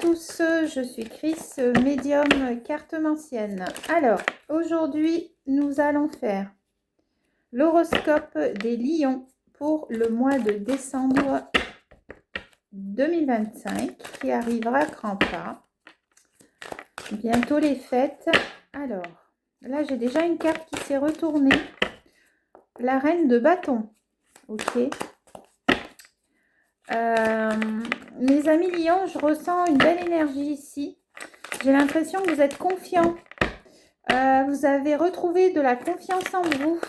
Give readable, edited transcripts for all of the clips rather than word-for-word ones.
tous, je suis Chris, médium cartomancienne. Alors, aujourd'hui, nous allons faire l'horoscope des lions pour le mois de décembre 2025 qui arrivera à grands pas. Bientôt les fêtes. Alors, là, j'ai déjà une carte qui s'est retournée. La reine de bâton. Ok. Mes amis lions, je ressens une belle énergie ici. J'ai l'impression que vous êtes confiants. Vous avez retrouvé de la confiance en vous.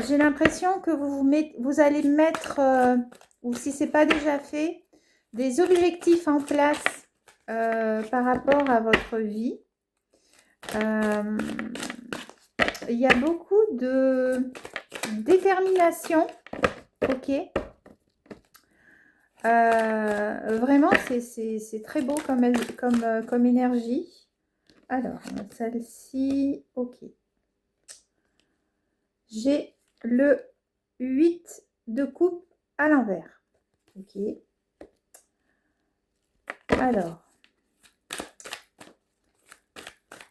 J'ai l'impression que vous allez mettre, ou si ce n'est pas déjà fait, des objectifs en place par rapport à votre vie. Il y a beaucoup de détermination. Ok. Vraiment, c'est très beau comme énergie. Alors, celle-ci, ok. J'ai le 8 de coupe à l'envers. Ok. Alors,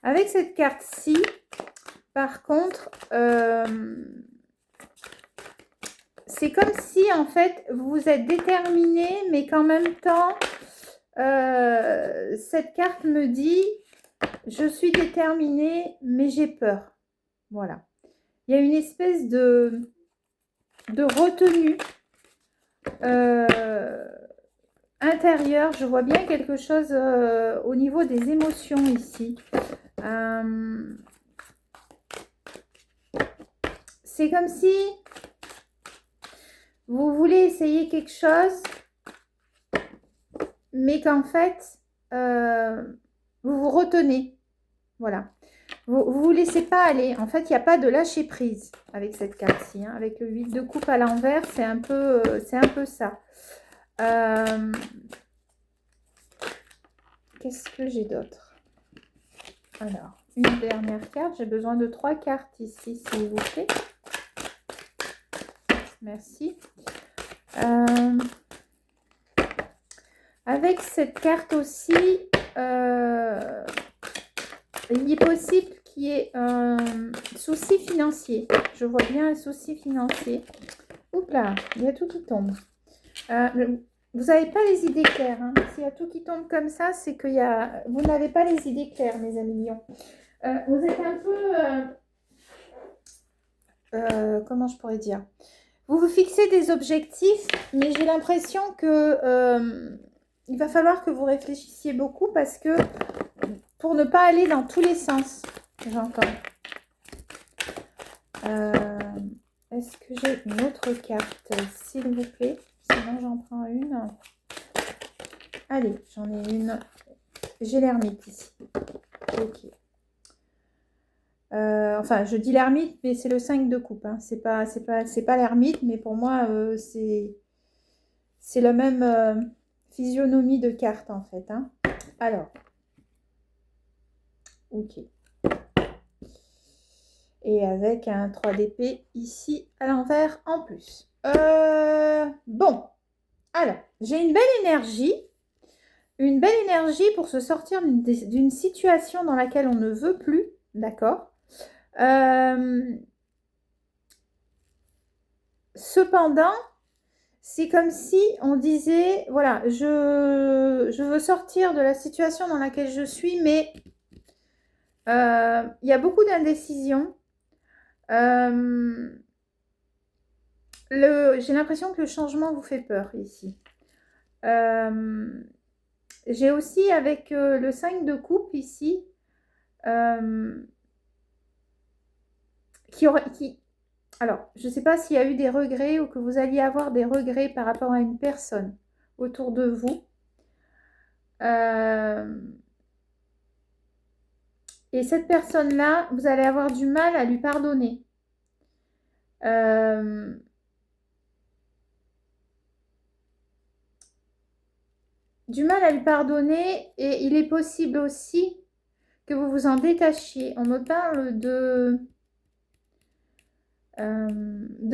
avec cette carte-ci, par contre, c'est comme si, en fait, vous êtes déterminé, mais qu'en même temps, cette carte me dit, je suis déterminée, mais j'ai peur. Voilà. Il y a une espèce de retenue intérieure. Je vois bien quelque chose au niveau des émotions ici. C'est comme si vous voulez essayer quelque chose, mais qu'en fait, vous vous retenez. Voilà. Vous laissez pas aller. En fait, il n'y a pas de lâcher prise avec cette carte-ci. Hein. Avec le 8 de coupe à l'envers, c'est un peu ça. Qu'est-ce que j'ai d'autre? Alors, une dernière carte. J'ai besoin de 3 cartes ici, s'il vous plaît. Merci. Avec cette carte aussi, il est possible qu'il y ait un souci financier. Je vois bien un souci financier. Oups là, il y a tout qui tombe. Vous n'avez pas les idées claires. Hein. S'il y a tout qui tombe comme ça, c'est que vous n'avez pas les idées claires, mes amis lions. Vous êtes un peu... comment je pourrais dire? Vous vous fixez des objectifs, mais j'ai l'impression que il va falloir que vous réfléchissiez beaucoup parce que pour ne pas aller dans tous les sens, j'entends. Est-ce que j'ai une autre carte, s'il vous plaît? Sinon, j'en prends une. Allez, j'en ai une. J'ai l'ermite ici. Ok. Enfin, je dis l'ermite, mais c'est le 5 de coupe. Hein. C'est pas l'ermite, mais pour moi, c'est la même physionomie de carte, en fait. Hein. Alors. Ok. Et avec un 3 d'épée ici à l'envers en plus. Bon. Alors, j'ai une belle énergie. Une belle énergie pour se sortir d'une situation dans laquelle on ne veut plus. D'accord. Cependant, c'est comme si on disait, voilà, je veux sortir de la situation dans laquelle je suis, mais il y a beaucoup d'indécision. J'ai l'impression que le changement vous fait peur ici. J'ai aussi avec le 5 de coupe ici, alors, je ne sais pas s'il y a eu des regrets ou que vous alliez avoir des regrets par rapport à une personne autour de vous. Et cette personne-là, vous allez avoir du mal à lui pardonner. Du mal à lui pardonner et il est possible aussi que vous vous en détachiez. On me parle de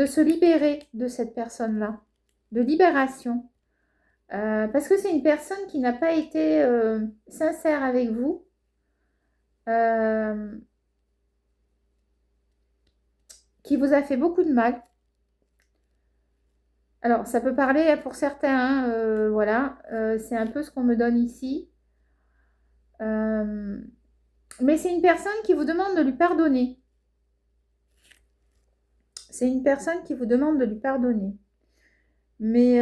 se libérer de cette personne-là, de libération. Parce que c'est une personne qui n'a pas été sincère avec vous. euh, qui vous a fait beaucoup de mal. Alors, ça peut parler pour certains, hein, voilà, c'est un peu ce qu'on me donne ici. Euh, mais c'est une personne qui vous demande de lui pardonner. C'est une personne qui vous demande de lui pardonner. Mais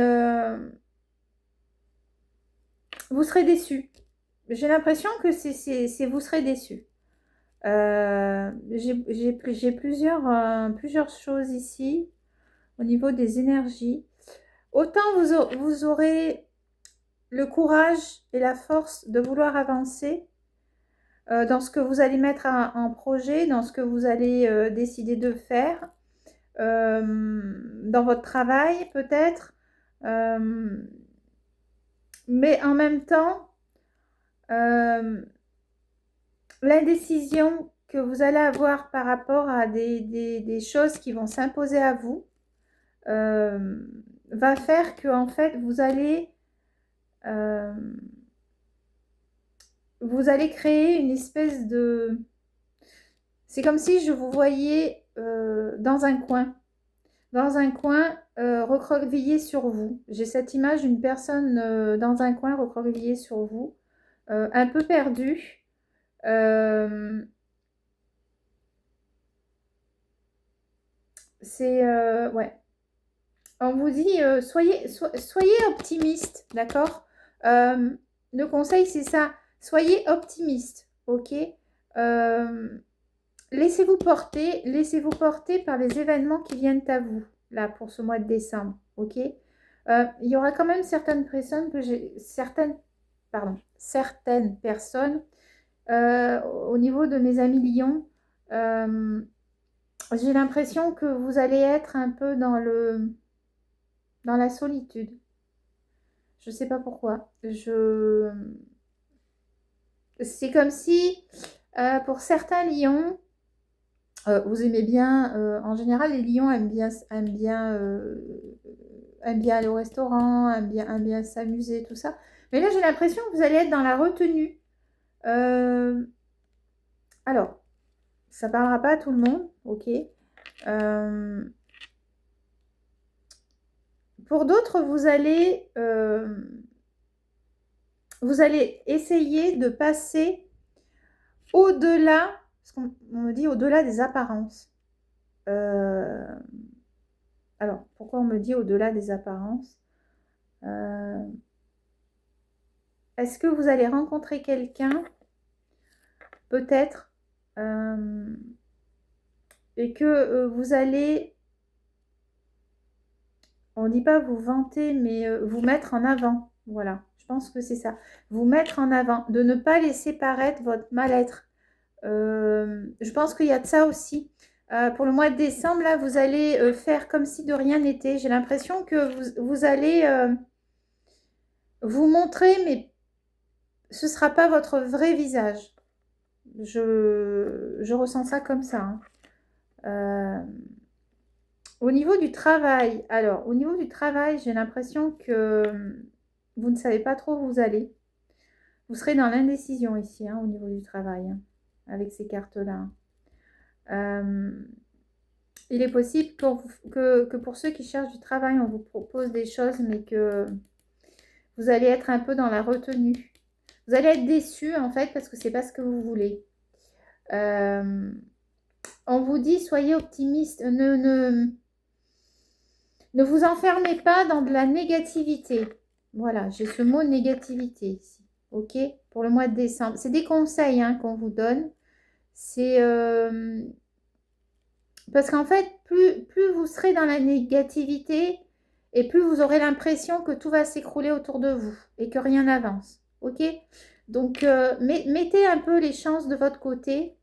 vous serez déçu. J'ai l'impression que c'est vous serez déçu. J'ai plusieurs choses ici au niveau des énergies. Autant vous aurez le courage et la force de vouloir avancer dans ce que vous allez mettre en projet, dans ce que vous allez décider de faire, dans votre travail peut-être. Mais en même temps, l'indécision que vous allez avoir par rapport à des choses qui vont s'imposer à vous va faire que en fait vous allez créer une espèce de... C'est comme si je vous voyais dans un coin. Dans un coin, recroquevillé sur vous. J'ai cette image d'une personne dans un coin recroquevillée sur vous, un peu perdue. Ouais. On vous dit, soyez optimiste, d'accord. Le conseil, c'est ça. Soyez optimiste, ok. Laissez-vous porter par les événements qui viennent à vous, là, pour ce mois de décembre, ok. Il y aura quand même certaines personnes certaines personnes, au niveau de mes amis Lions, j'ai l'impression que vous allez être un peu dans la solitude. Je ne sais pas pourquoi. C'est comme si, pour certains lions, vous aimez bien, en général, les lions aiment bien aller au restaurant, aiment bien s'amuser, tout ça. Mais là, j'ai l'impression que vous allez être dans la retenue. Euh, alors, ça ne parlera pas à tout le monde, ok. Pour d'autres, vous allez essayer de passer au-delà, parce qu'on me dit au-delà des apparences. Alors, pourquoi on me dit au-delà des apparences? Est-ce que vous allez rencontrer quelqu'un, peut-être, et que vous allez, on ne dit pas vous vanter, mais vous mettre en avant. Voilà, je pense que c'est ça. Vous mettre en avant, de ne pas laisser paraître votre mal-être. Je pense qu'il y a de ça aussi. Pour le mois de décembre, là, vous allez faire comme si de rien n'était. J'ai l'impression que vous allez vous montrer, mais ce ne sera pas votre vrai visage. Je ressens ça comme ça, hein. Au niveau du travail, alors, au niveau du travail, j'ai l'impression que vous ne savez pas trop où vous allez. Vous serez dans l'indécision ici, hein, au niveau du travail, hein, avec ces cartes-là. Il est possible que pour ceux qui cherchent du travail, on vous propose des choses, mais que vous allez être un peu dans la retenue. Vous allez être déçu, en fait, parce que c'est pas ce que vous voulez. On vous dit, soyez optimiste. Ne vous enfermez pas dans de la négativité. Voilà, j'ai ce mot négativité ici. Ok, pour le mois de décembre. C'est des conseils, hein, qu'on vous donne. C'est parce qu'en fait, plus vous serez dans la négativité et plus vous aurez l'impression que tout va s'écrouler autour de vous et que rien n'avance. Ok, donc mettez un peu les chances de votre côté,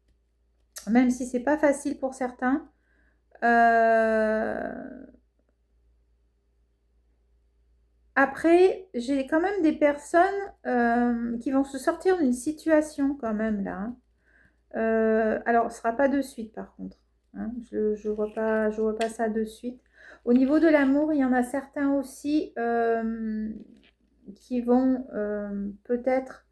même si c'est pas facile pour certains. Après, j'ai quand même des personnes qui vont se sortir d'une situation quand même là, hein. Alors, ce ne sera pas de suite par contre, hein. Je vois pas ça de suite. Au niveau de l'amour, il y en a certains aussi qui vont peut-être...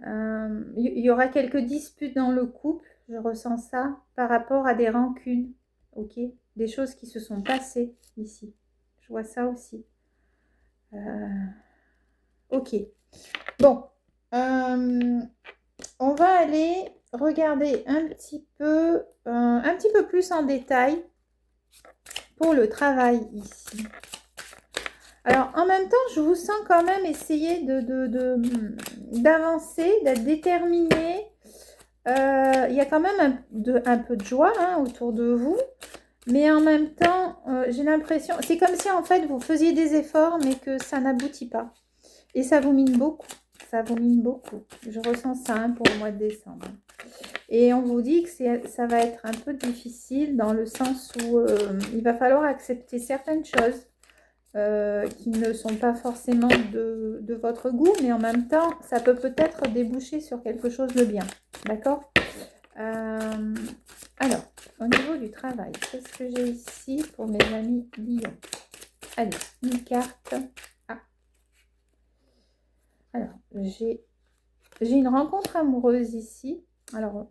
Il y aura quelques disputes dans le couple, je ressens ça, par rapport à des rancunes, ok? Des choses qui se sont passées ici. Je vois ça aussi. Ok. Bon. On va aller regarder un petit peu plus en détail pour le travail ici. Alors, en même temps, je vous sens quand même essayer d'avancer, d'être déterminé. Il y a quand même un peu de joie autour de vous. Mais en même temps, j'ai l'impression... C'est comme si, en fait, vous faisiez des efforts, mais que ça n'aboutit pas. Et ça vous mine beaucoup. Ça vous mine beaucoup. Je ressens ça pour le mois de décembre. Et on vous dit que ça va être un peu difficile dans le sens où il va falloir accepter certaines choses qui ne sont pas forcément de votre goût, mais en même temps, ça peut peut-être déboucher sur quelque chose de bien. D'accord? Alors, au niveau du travail, qu'est-ce que j'ai ici pour mes amis lions? Allez, une carte. Ah. Alors, j'ai une rencontre amoureuse ici. Alors,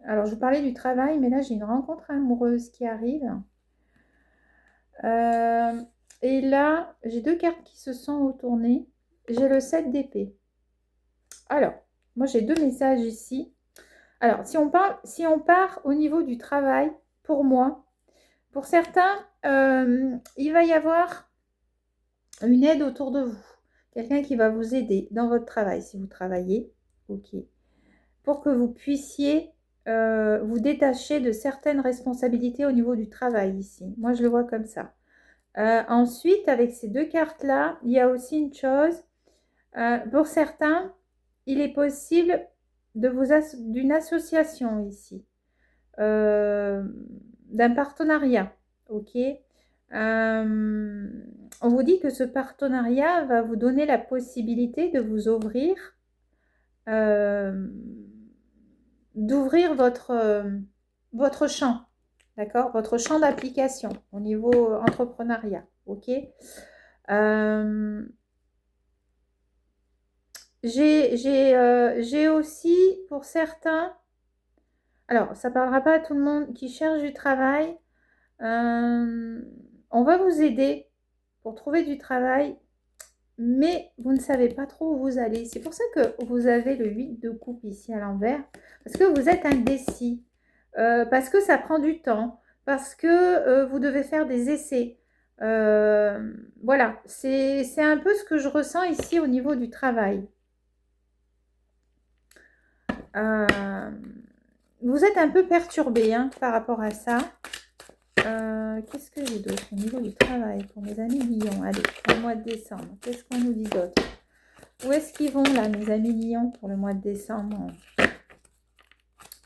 alors, je vous parlais du travail, mais là, j'ai une rencontre amoureuse qui arrive. Et là, j'ai deux cartes qui se sont retournées. J'ai le 7 d'épée. Alors, moi, j'ai deux messages ici. Alors, si on part au niveau du travail, pour moi, pour certains, il va y avoir une aide autour de vous. Quelqu'un qui va vous aider dans votre travail, si vous travaillez. Ok. Pour que vous puissiez vous détacher de certaines responsabilités au niveau du travail ici. Moi, je le vois comme ça. Ensuite, avec ces deux cartes-là, il y a aussi une chose. Pour certains, il est possible d'une association ici, d'un partenariat. Ok. On vous dit que ce partenariat va vous donner la possibilité de vous ouvrir, d'ouvrir votre champ, d'accord, votre champ d'application au niveau entrepreneuriat, ok. J'ai aussi pour certains, alors ça ne parlera pas à tout le monde qui cherche du travail, on va vous aider pour trouver du travail, mais vous ne savez pas trop où vous allez. C'est pour ça que vous avez le 8 de coupe ici à l'envers, parce que vous êtes indécis, parce que ça prend du temps, parce que vous devez faire des essais. Voilà, c'est un peu ce que je ressens ici au niveau du travail. Vous êtes un peu perturbé par rapport à ça. Qu'est-ce que j'ai d'autre au niveau du travail pour mes amis lions? Allez, pour le mois de décembre, qu'est-ce qu'on nous dit d'autre? Où est-ce qu'ils vont là, mes amis lions, pour le mois de décembre?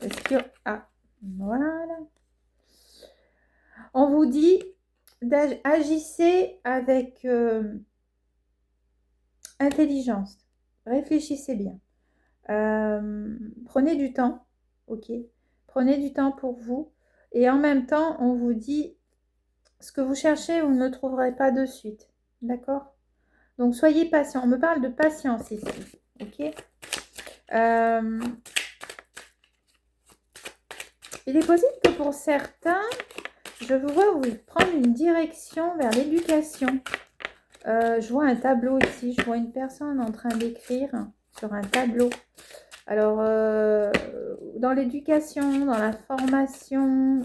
Est-ce que... Ah, voilà. On vous dit d'agissez avec intelligence. Réfléchissez bien. Prenez du temps, ok? Prenez du temps pour vous. Et en même temps, on vous dit, ce que vous cherchez, vous ne le trouverez pas de suite. D'accord? Donc, soyez patient. On me parle de patience ici. Ok? Il est possible que pour certains, je vous vois vous prendre une direction vers l'éducation. Je vois un tableau ici. Je vois une personne en train d'écrire sur un tableau. Alors, dans l'éducation, dans la formation,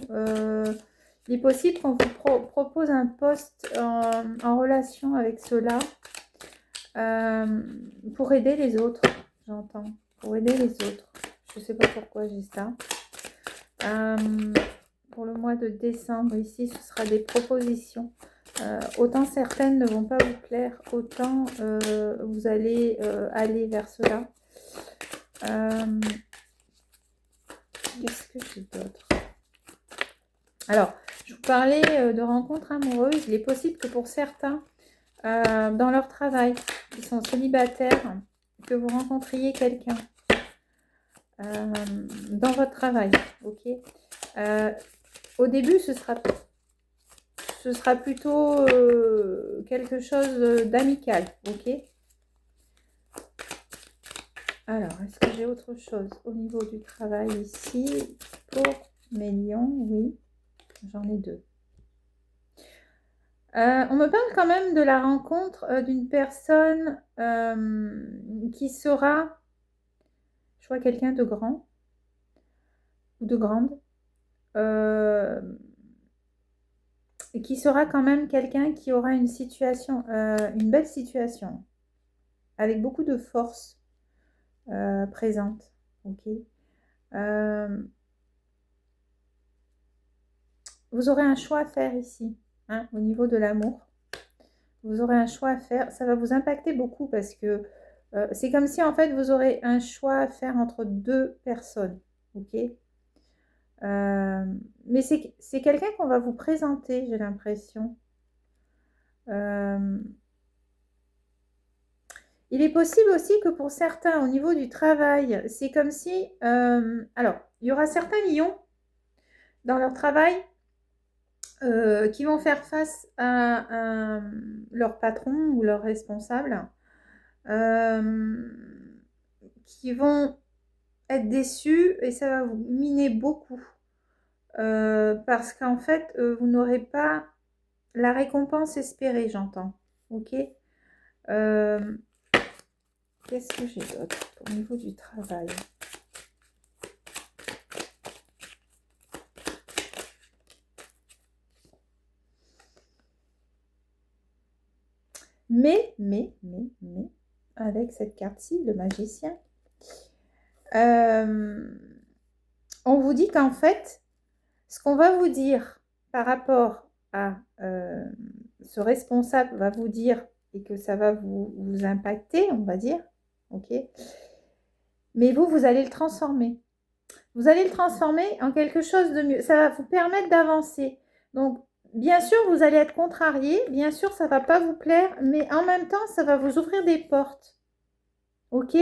il est possible qu'on vous propose un poste en relation avec cela pour aider les autres, j'entends. Pour aider les autres. Je ne sais pas pourquoi j'ai ça. Pour le mois de décembre, ici, ce sera des propositions. Autant certaines ne vont pas vous plaire, autant vous allez aller vers cela. Qu'est-ce que j'ai d'autre? Alors, je vous parlais de rencontres amoureuses. Il est possible que pour certains, dans leur travail, qui sont célibataires, que vous rencontriez quelqu'un dans votre travail. Ok. Au début, ce ce sera plutôt quelque chose d'amical, ok? Alors, est-ce que j'ai autre chose au niveau du travail ici pour mes lions? Oui, j'en ai deux. On me parle quand même de la rencontre d'une personne qui sera, je vois quelqu'un de grand ou de grande, et qui sera quand même quelqu'un qui aura une situation, une belle situation, avec beaucoup de force présente. Ok. Vous aurez un choix à faire ici, hein, au niveau de l'amour. Vous aurez un choix à faire. Ça va vous impacter beaucoup parce que c'est comme si en fait vous aurez un choix à faire entre deux personnes. Ok. Mais c'est quelqu'un qu'on va vous présenter, j'ai l'impression. Il est possible aussi que pour certains, au niveau du travail, c'est comme si... alors, il y aura certains lions dans leur travail qui vont faire face à leur patron ou leur responsable, qui vont être déçus et ça va vous miner beaucoup. Parce qu'en fait, vous n'aurez pas la récompense espérée, j'entends. Ok. Qu'est-ce que j'ai d'autre au niveau du travail? Mais, avec cette carte-ci, le magicien, on vous dit qu'en fait, ce qu'on va vous dire par rapport à ce responsable va vous dire et que ça va vous impacter, on va dire, ok? Mais vous allez le transformer. Vous allez le transformer en quelque chose de mieux. Ça va vous permettre d'avancer. Donc, bien sûr, vous allez être contrarié. Bien sûr, ça ne va pas vous plaire. Mais en même temps, ça va vous ouvrir des portes. Ok?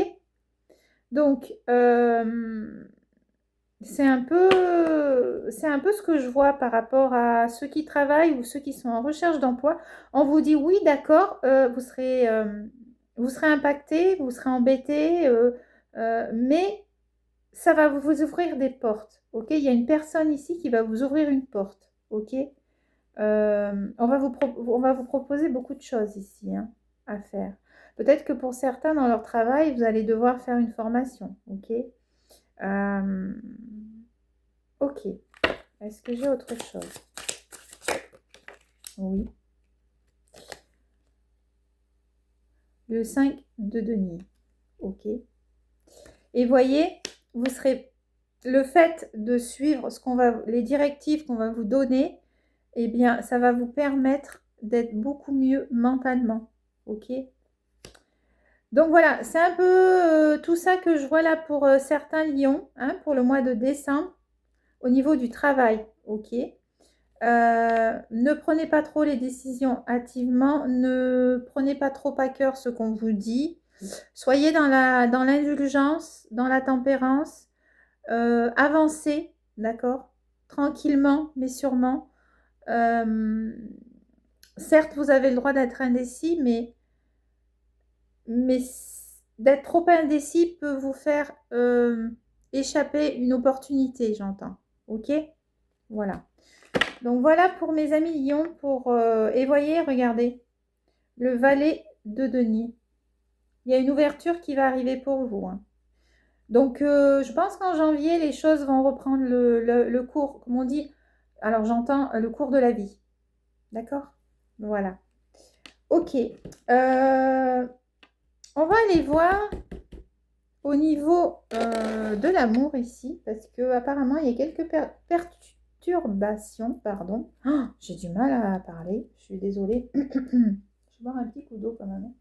Donc, c'est un peu ce que je vois par rapport à ceux qui travaillent ou ceux qui sont en recherche d'emploi. On vous dit, oui, d'accord, vous serez impacté, vous serez embêté, mais ça va vous ouvrir des portes, ok? Il y a une personne ici qui va vous ouvrir une porte, ok? On va vous proposer beaucoup de choses ici, hein, à faire. Peut-être que pour certains, dans leur travail, vous allez devoir faire une formation, ok? Ok. Est-ce que j'ai autre chose? Oui. Le 5 de denier, ok? Et voyez, vous serez... Le fait de suivre les directives qu'on va vous donner, eh bien, ça va vous permettre d'être beaucoup mieux mentalement. Ok? Donc voilà, c'est un peu tout ça que je vois là pour certains lions, hein, pour le mois de décembre, au niveau du travail. Ok? Ne prenez pas trop les décisions hâtivement, ne prenez pas trop à cœur ce qu'on vous dit. Soyez dans l'indulgence, dans la tempérance. Avancez, d'accord? Tranquillement, mais sûrement. Certes, vous avez le droit d'être indécis, mais d'être trop indécis peut vous faire échapper une opportunité, j'entends. Ok? Voilà. Donc voilà pour mes amis lions. Et voyez, regardez, le valet de denier. Il y a une ouverture qui va arriver pour vous, hein. Donc, je pense qu'en janvier, les choses vont reprendre le cours, comme on dit. Alors, j'entends le cours de la vie. D'accord? Voilà. Ok. On va aller voir au niveau de l'amour ici, parce que apparemment il y a quelques perturbations. Pardon. Oh, j'ai du mal à parler. Je suis désolée. Je vais boire un petit coup d'eau quand même.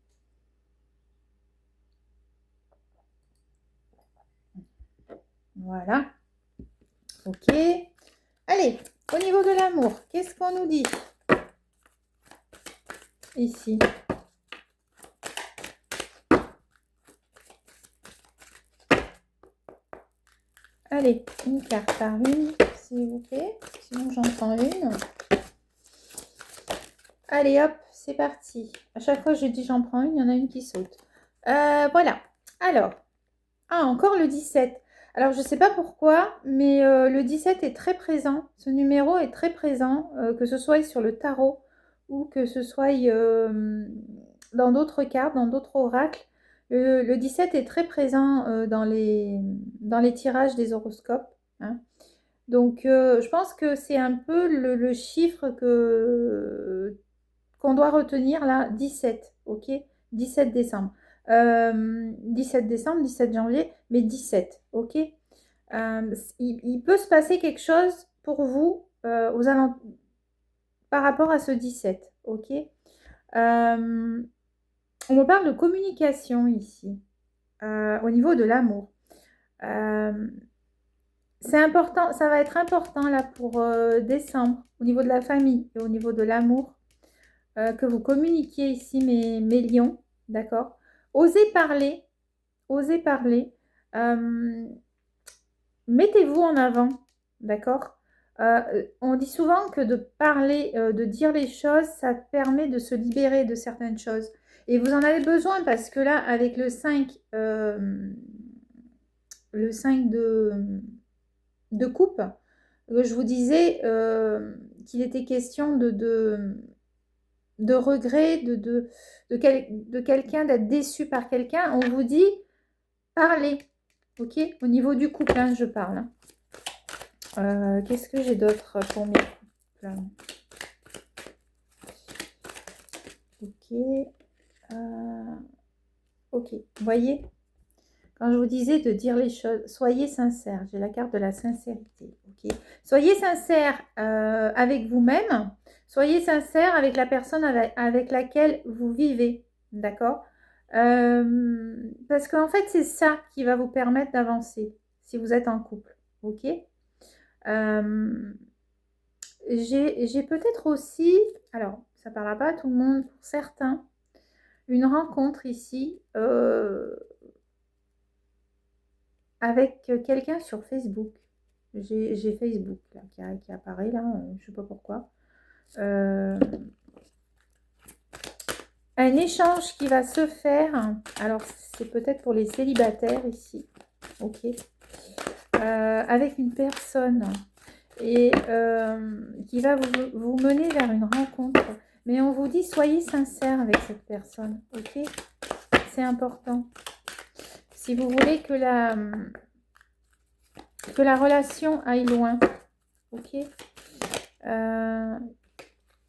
Voilà. Ok. Allez, au niveau de l'amour, qu'est-ce qu'on nous dit ici? Allez, une carte par une, s'il vous plaît. Sinon, j'en prends une. Allez, hop, c'est parti. À chaque fois que je dis j'en prends une, il y en a une qui saute. Voilà. Alors, encore le 17. Alors, je ne sais pas pourquoi, mais le 17 est très présent. Ce numéro est très présent, que ce soit sur le tarot ou que ce soit dans d'autres cartes, dans d'autres oracles. Le 17 est très présent dans les tirages des horoscopes, hein. Donc, je pense que c'est un peu le chiffre qu'on doit retenir là, 17, ok? 17 décembre. 17 décembre, 17 janvier, mais 17, ok? Il peut se passer quelque chose pour vous par rapport à ce 17, ok? On me parle de communication ici, au niveau de l'amour. C'est important, ça va être important là pour décembre, au niveau de la famille et au niveau de l'amour, que vous communiquiez ici, mes lions, d'accord? Osez parler, osez parler. Mettez-vous en avant, d'accord? On dit souvent que de parler, de dire les choses, ça permet de se libérer de certaines choses. Et vous en avez besoin parce que là, avec le 5 de coupe, je vous disais qu'il était question de regret, de quelqu'un, d'être déçu par quelqu'un. On vous dit, parlez, ok? Au niveau du couple, hein, je parle, hein. Qu'est-ce que j'ai d'autre pour mes couples? Ok. Ok. Vous voyez, quand je vous disais de dire les choses, soyez sincère. J'ai la carte de la sincérité. Ok. Soyez sincère avec vous-même. Soyez sincère avec la personne avec laquelle vous vivez. D'accord? Parce qu'en fait, c'est ça qui va vous permettre d'avancer si vous êtes en couple. Ok? J'ai peut-être aussi, alors ça ne parlera pas à tout le monde, pour certains, une rencontre ici avec quelqu'un sur Facebook. J'ai Facebook là, qui apparaît là, je ne sais pas pourquoi. Un échange qui va se faire, alors c'est peut-être pour les célibataires ici, ok, avec une personne et qui va vous mener vers une rencontre. Mais on vous dit, soyez sincère avec cette personne, ok? C'est important. Si vous voulez que la relation aille loin, ok?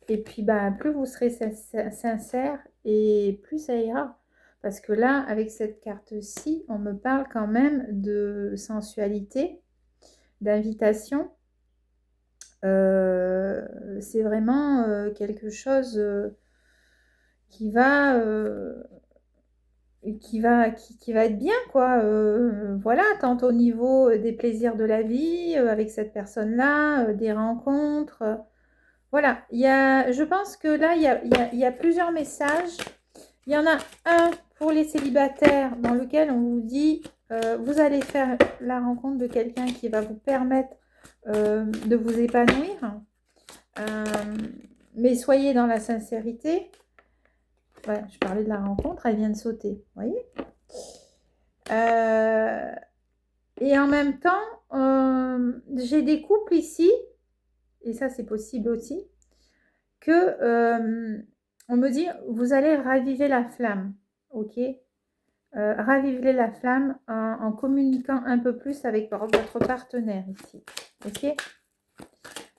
Et puis, plus vous serez sincère et plus ça ira. Parce que là, avec cette carte-ci, on me parle quand même de sensualité, d'invitation. C'est vraiment quelque chose qui va être bien, quoi. Voilà, tant au niveau des plaisirs de la vie, avec cette personne-là, des rencontres. Voilà, je pense que là, il y a plusieurs messages. Il y en a un pour les célibataires dans lequel on vous dit, vous allez faire la rencontre de quelqu'un qui va vous permettre de vous épanouir. Mais soyez dans la sincérité. Voilà, je parlais de la rencontre, elle vient de sauter, vous voyez. Et en même temps, j'ai des couples ici, et ça c'est possible aussi, que on me dit, vous allez raviver la flamme, ok? Raviver la flamme en communiquant un peu plus avec votre partenaire ici, ok?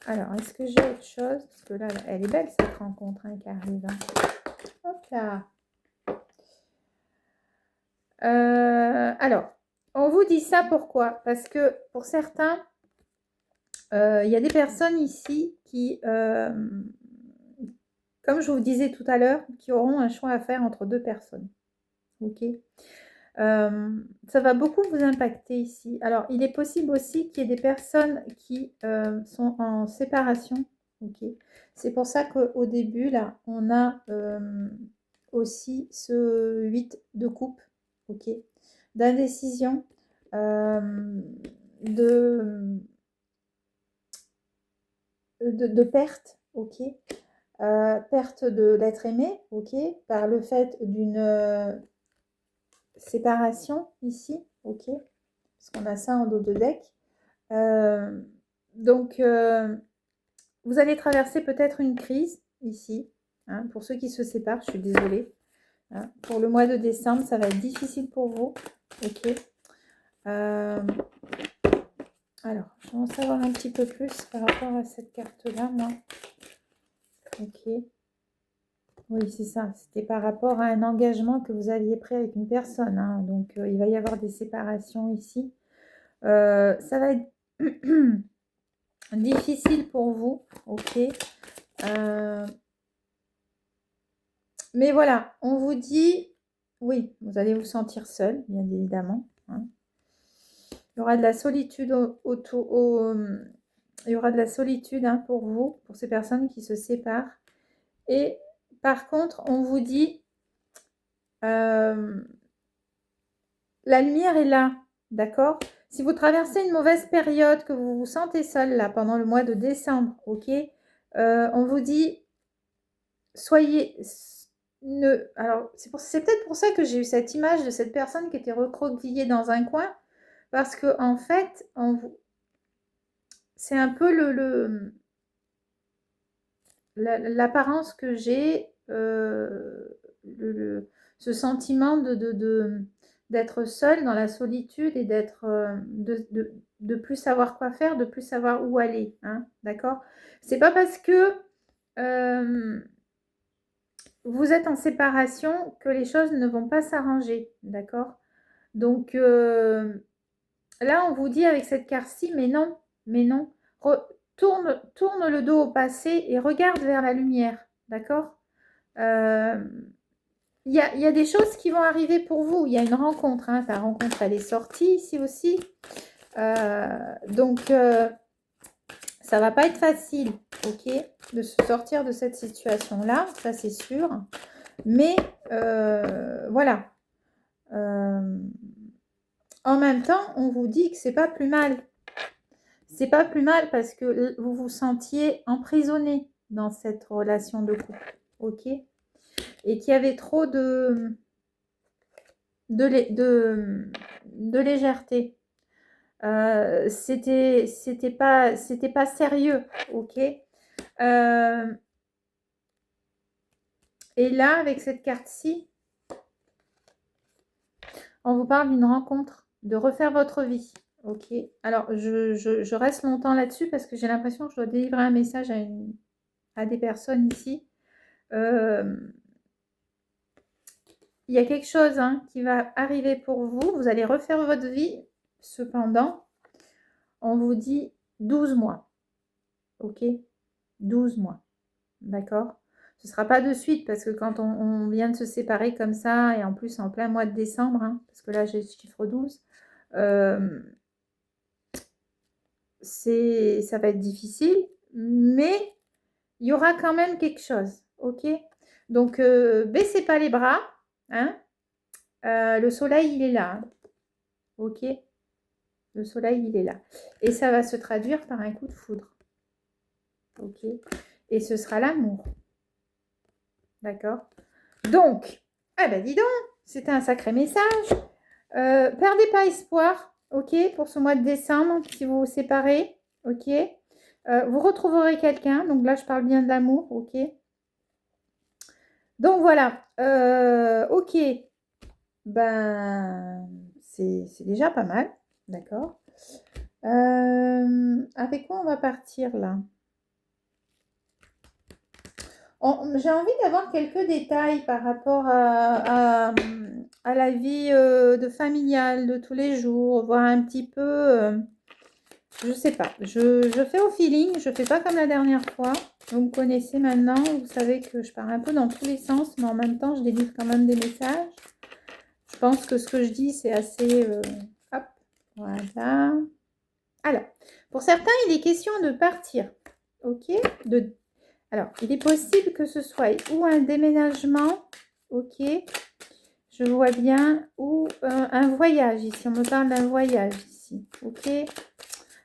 Alors, est-ce que j'ai autre chose? Parce que là, elle est belle cette rencontre qui arrive. Hop là. Alors, on vous dit ça pourquoi? Parce que pour certains, il y a des personnes ici qui, comme je vous disais tout à l'heure, qui auront un choix à faire entre deux personnes. Ok? Ça va beaucoup vous impacter ici. Alors, il est possible aussi qu'il y ait des personnes qui sont en séparation. Ok? C'est pour ça qu'au début, là, on a aussi ce 8 de coupe. Ok? D'indécision, de perte, ok, perte de l'être aimé, ok, par le fait d'une séparation ici, ok, parce qu'on a ça en dos de deck. Donc, vous allez traverser peut-être une crise ici, hein, pour ceux qui se séparent, je suis désolée. Hein. Pour le mois de décembre, ça va être difficile pour vous, ok. Alors, je vais en savoir un petit peu plus par rapport à cette carte-là, moi. Ok. Oui, c'est ça. C'était par rapport à un engagement que vous aviez pris avec une personne. Hein. Donc, il va y avoir des séparations ici. Ça va être difficile pour vous. Ok. Mais voilà, on vous dit, oui, vous allez vous sentir seul, bien évidemment. Hein. Il y aura de la solitude il y aura de la solitude hein, pour vous, pour ces personnes qui se séparent. Et par contre, on vous dit, la lumière est là, d'accord? Si vous traversez une mauvaise période, que vous vous sentez seul là pendant le mois de décembre, ok? On vous dit, soyez... Alors, c'est peut-être pour ça que j'ai eu cette image de cette personne qui était recroquevillée dans un coin, parce que en fait, c'est un peu l'apparence que j'ai, ce sentiment d'être seule dans la solitude et de plus savoir quoi faire, de plus savoir où aller. Hein, d'accord? C'est pas parce que vous êtes en séparation que les choses ne vont pas s'arranger. D'accord? Donc là, on vous dit avec cette carte-ci, mais non, mais non. Tourne le dos au passé et regarde vers la lumière, d'accord? Il y a des choses qui vont arriver pour vous. Il y a une rencontre, hein. Ta rencontre, elle est sortie ici aussi. Donc, ça va pas être facile, ok, de se sortir de cette situation-là, ça c'est sûr. Mais, voilà. En même temps, on vous dit que c'est pas plus mal. C'est pas plus mal parce que vous vous sentiez emprisonné dans cette relation de couple, ok? Et qu'il y avait trop de légèreté. C'était pas sérieux, ok? Et là, avec cette carte-ci, on vous parle d'une rencontre, de refaire votre vie. Ok. Alors, je reste longtemps là-dessus parce que j'ai l'impression que je dois délivrer un message à des personnes ici. Il y a quelque chose hein, qui va arriver pour vous. Vous allez refaire votre vie. Cependant, on vous dit 12 mois. Ok? 12 mois. D'accord? Ce ne sera pas de suite parce que quand on vient de se séparer comme ça, et en plus en plein mois de décembre, hein, parce que là j'ai le chiffre 12, ça va être difficile, mais il y aura quand même quelque chose. Ok? Donc, baissez pas les bras. Hein, le soleil, il est là. Hein, ok? Le soleil, il est là. Et ça va se traduire par un coup de foudre. Ok? Et ce sera l'amour. D'accord? Donc, ah ben dis donc, c'était un sacré message. Perdez pas espoir, ok, pour ce mois de décembre, si vous vous séparez, ok. Vous retrouverez quelqu'un, donc là je parle bien de l'amour, ok. Donc voilà, ok, ben c'est déjà pas mal, d'accord. Avec quoi on va partir là? J'ai envie d'avoir quelques détails par rapport à la vie de familiale de tous les jours, voir un petit peu, je sais pas, je fais au feeling, je fais pas comme la dernière fois. Vous me connaissez maintenant, vous savez que je pars un peu dans tous les sens, mais en même temps, je délivre quand même des messages. Je pense que ce que je dis, c'est assez... hop, voilà. Alors, pour certains, il est question de partir, ok, alors, il est possible que ce soit ou un déménagement, ok, je vois bien, ou un voyage ici. On me parle d'un voyage ici, ok.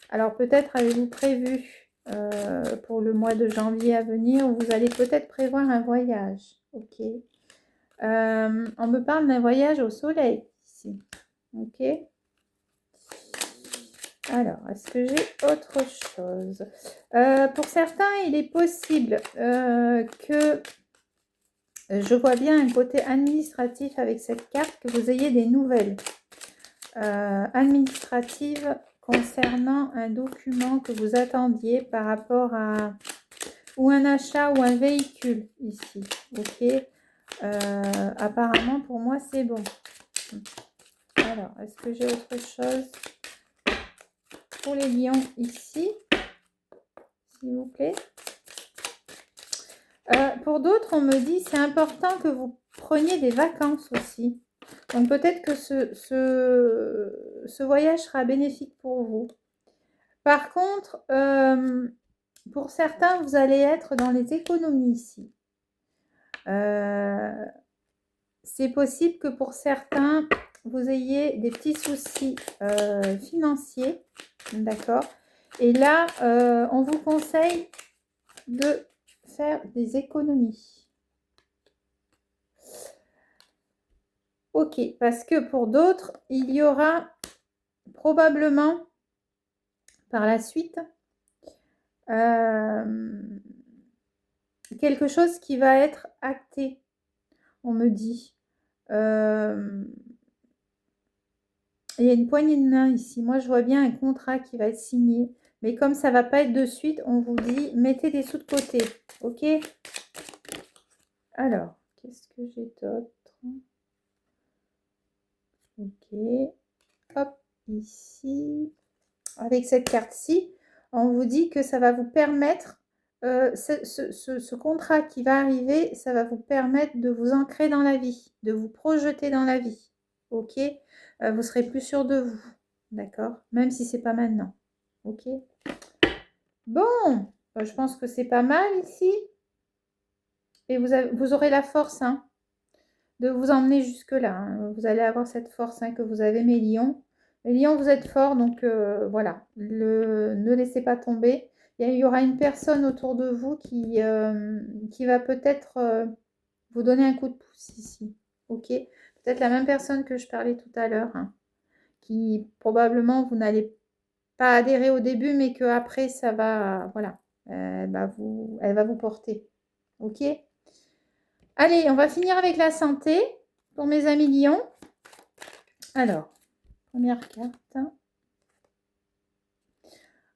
Alors, peut-être avez-vous prévu pour le mois de janvier à venir, où vous allez peut-être prévoir un voyage. Ok. On me parle d'un voyage au soleil ici. Ok. Alors, est-ce que j'ai autre chose? Pour certains, il est possible que je vois bien un côté administratif avec cette carte, que vous ayez des nouvelles administratives concernant un document que vous attendiez par rapport à ou un achat ou un véhicule ici. Ok. Apparemment, pour moi, c'est bon. Alors, est-ce que j'ai autre chose pour les lions ici, s'il vous plaît? Pour d'autres, on me dit c'est important que vous preniez des vacances aussi. Donc peut-être que ce voyage sera bénéfique pour vous. Par contre, pour certains, vous allez être dans les économies ici. C'est possible que pour certains, vous ayez des petits soucis financiers. D'accord? Et là, on vous conseille de faire des économies. Ok, parce que pour d'autres, il y aura probablement par la suite quelque chose qui va être acté, on me dit. Il y a une poignée de main ici. Moi, je vois bien un contrat qui va être signé. Mais comme ça ne va pas être de suite, on vous dit, mettez des sous de côté. Ok? Alors, qu'est-ce que j'ai d'autre? Ok. Hop, ici. Avec cette carte-ci, on vous dit que ça va vous permettre, ce contrat qui va arriver, ça va vous permettre de vous ancrer dans la vie, de vous projeter dans la vie. Ok? Vous serez plus sûr de vous. D'accord? Même si c'est pas maintenant. Ok? Bon, je pense que c'est pas mal ici. Et vous aurez la force de vous emmener jusque-là. Hein. Vous allez avoir cette force que vous avez, mes lions. Les lions, vous êtes forts, donc voilà. Ne laissez pas tomber. Il y aura une personne autour de vous qui va peut-être vous donner un coup de pouce ici. Ok? Peut-être la même personne que je parlais tout à l'heure. Hein, qui probablement vous n'allez pas adhérer au début, mais qu'après, ça va, voilà, elle va vous porter. Ok? Allez, on va finir avec la santé pour mes amis lions. Alors, première carte.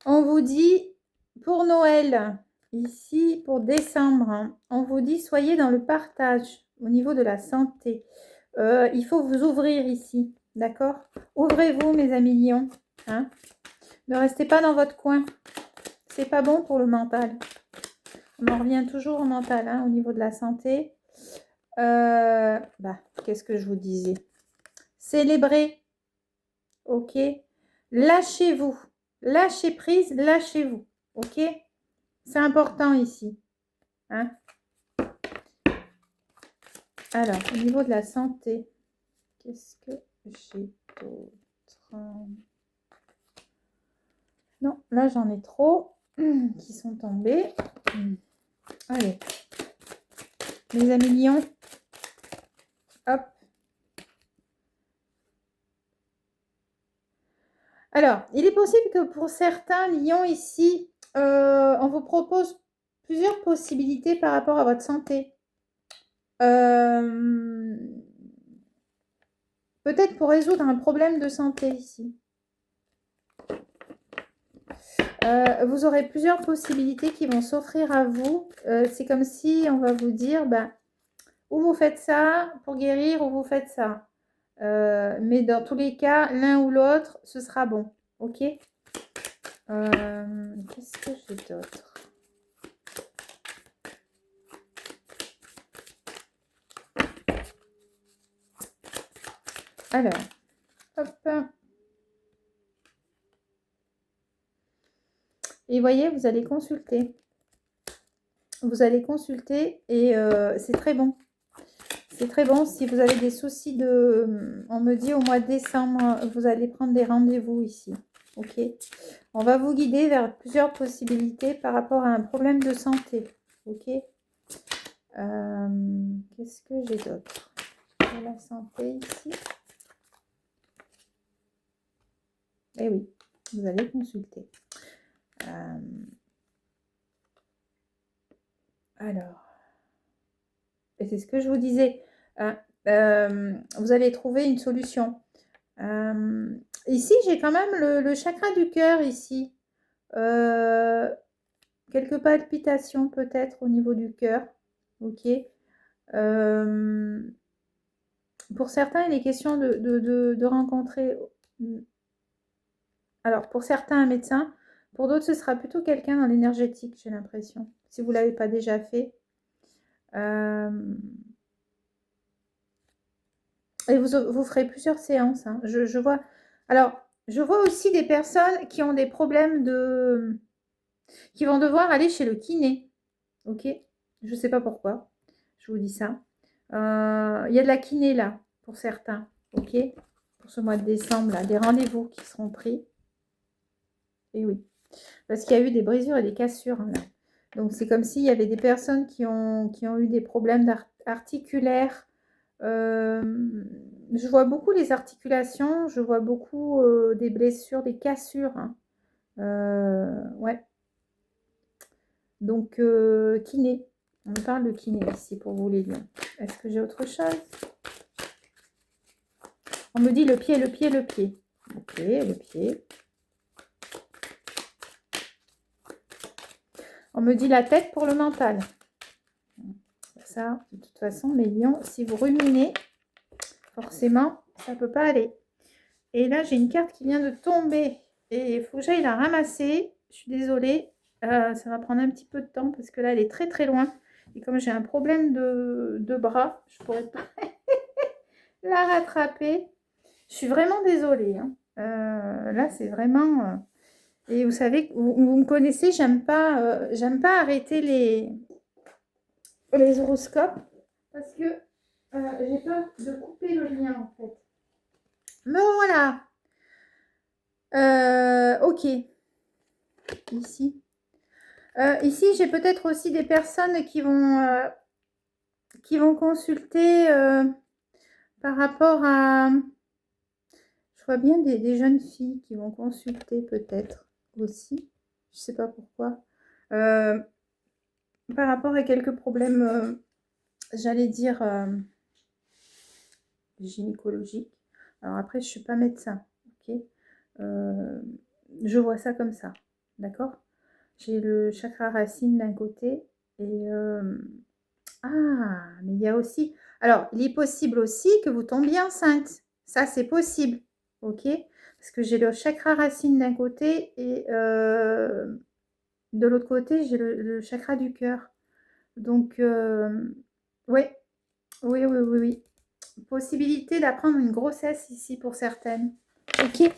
On vous dit, pour Noël, ici, pour décembre, on vous dit, soyez dans le partage au niveau de la santé. Il faut vous ouvrir ici, d'accord? Ouvrez-vous, mes amis lions. Hein? Ne restez pas dans votre coin. C'est pas bon pour le mental. On en revient toujours au mental, au niveau de la santé. Qu'est-ce que je vous disais? Célébrez. Ok? Lâchez-vous. Lâchez prise, lâchez-vous. Ok? C'est important ici. Hein? Alors, au niveau de la santé, qu'est-ce que j'ai d'autre? Non, là, j'en ai trop qui sont tombés. Allez. Mes amis lions. Hop. Alors, il est possible que pour certains lions ici, on vous propose plusieurs possibilités par rapport à votre santé. Peut-être pour résoudre un problème de santé ici. Vous aurez plusieurs possibilités qui vont s'offrir à vous. C'est comme si on va vous dire, ou vous faites ça pour guérir, ou vous faites ça. Mais dans tous les cas, l'un ou l'autre, ce sera bon. Ok? Qu'est-ce que j'ai d'autre? Alors, hop. Et voyez, vous allez consulter. Vous allez consulter et c'est très bon. C'est très bon. Si vous avez des soucis on me dit au mois de décembre, vous allez prendre des rendez-vous ici. Ok. On va vous guider vers plusieurs possibilités par rapport à un problème de santé. Ok. Qu'est-ce que j'ai d'autre pour la santé ici? Eh oui, vous allez consulter. Alors, et c'est ce que je vous disais. Vous allez trouver une solution. Ici, j'ai quand même le chakra du cœur ici. Quelques palpitations peut-être au niveau du cœur. Ok. Pour certains, il est question de rencontrer... Alors, pour certains, un médecin. Pour d'autres, ce sera plutôt quelqu'un dans l'énergétique, j'ai l'impression. Si vous ne l'avez pas déjà fait. Et vous ferez plusieurs séances. Hein. Je vois... Alors, je vois aussi des personnes qui ont des problèmes de... qui vont devoir aller chez le kiné. Ok. Je ne sais pas pourquoi. Je vous dis ça. Il y a de la kiné là, pour certains. Ok. Pour ce mois de décembre, là. Des rendez-vous qui seront pris. Et oui. Parce qu'il y a eu des brisures et des cassures. Hein, là. Donc, c'est comme s'il y avait des personnes qui ont eu des problèmes articulaires. Je vois beaucoup les articulations. Je vois beaucoup des blessures, des cassures. Hein. Ouais. Donc, kiné. On parle de kiné ici pour vous les lions. Est-ce que j'ai autre chose? On me dit le pied, le pied, le pied. Ok, le pied. On me dit la tête pour le mental. Ça, de toute façon, les lions, si vous ruminez, forcément, ça ne peut pas aller. Et là, j'ai une carte qui vient de tomber. Et il faut que j'aille la ramasser. Je suis désolée. Ça va prendre un petit peu de temps parce que là, elle est très très loin. Et comme j'ai un problème de bras, je ne pourrais pas la rattraper. Je suis vraiment désolée. Hein. Là, c'est vraiment... Et vous savez, vous me connaissez, j'aime pas arrêter les horoscopes parce que j'ai peur de couper le lien en fait. Mais voilà. Ok. Ici. Ici, j'ai peut-être aussi des personnes qui vont consulter par rapport à... Je vois bien des jeunes filles qui vont consulter peut-être aussi. Je ne sais pas pourquoi. Par rapport à quelques problèmes, j'allais dire, gynécologiques. Alors après, je ne suis pas médecin. Ok. Je vois ça comme ça. D'accord. J'ai le chakra racine d'un côté. Et... ah, mais il y a aussi... Alors, il est possible aussi que vous tombiez enceinte. Ça, c'est possible. Ok. Parce que j'ai le chakra racine d'un côté et de l'autre côté, j'ai le chakra du cœur. Donc, ouais. Oui, oui, oui, oui. Possibilité d'apprendre une grossesse ici pour certaines. Ok.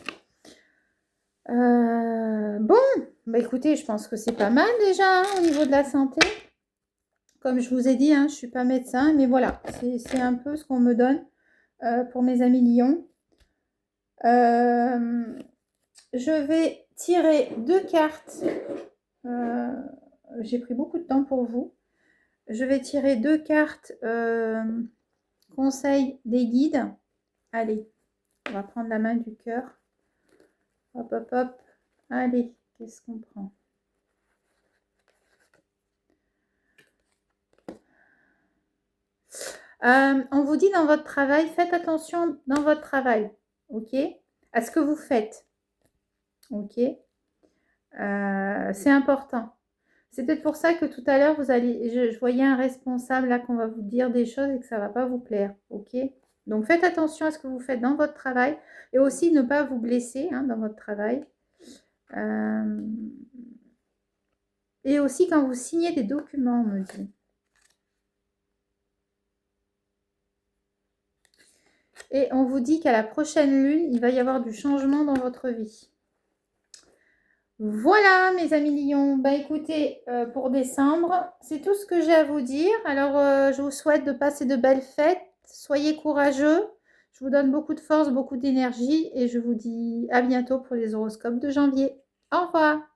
Bon, bah écoutez, je pense que c'est pas mal déjà hein, au niveau de la santé. Comme je vous ai dit, hein, je ne suis pas médecin, mais voilà, c'est un peu ce qu'on me donne pour mes amis lions. Je vais tirer 2 cartes. J'ai pris beaucoup de temps pour vous. Je vais tirer 2 cartes conseils des guides. Allez, on va prendre la main du cœur. Hop, hop, hop. Allez, qu'est-ce qu'on prend? On vous dit dans votre travail, faites attention dans votre travail, ok? À ce que vous faites, ok? C'est important. C'est peut-être pour ça que tout à l'heure, je voyais un responsable là qu'on va vous dire des choses et que ça ne va pas vous plaire, ok? Donc, faites attention à ce que vous faites dans votre travail et aussi ne pas vous blesser hein, dans votre travail. Et aussi quand vous signez des documents, on me dit. Et on vous dit qu'à la prochaine lune, il va y avoir du changement dans votre vie. Voilà mes amis lions, bah écoutez, pour décembre, c'est tout ce que j'ai à vous dire. Alors je vous souhaite de passer de belles fêtes, soyez courageux, je vous donne beaucoup de force, beaucoup d'énergie et je vous dis à bientôt pour les horoscopes de janvier. Au revoir.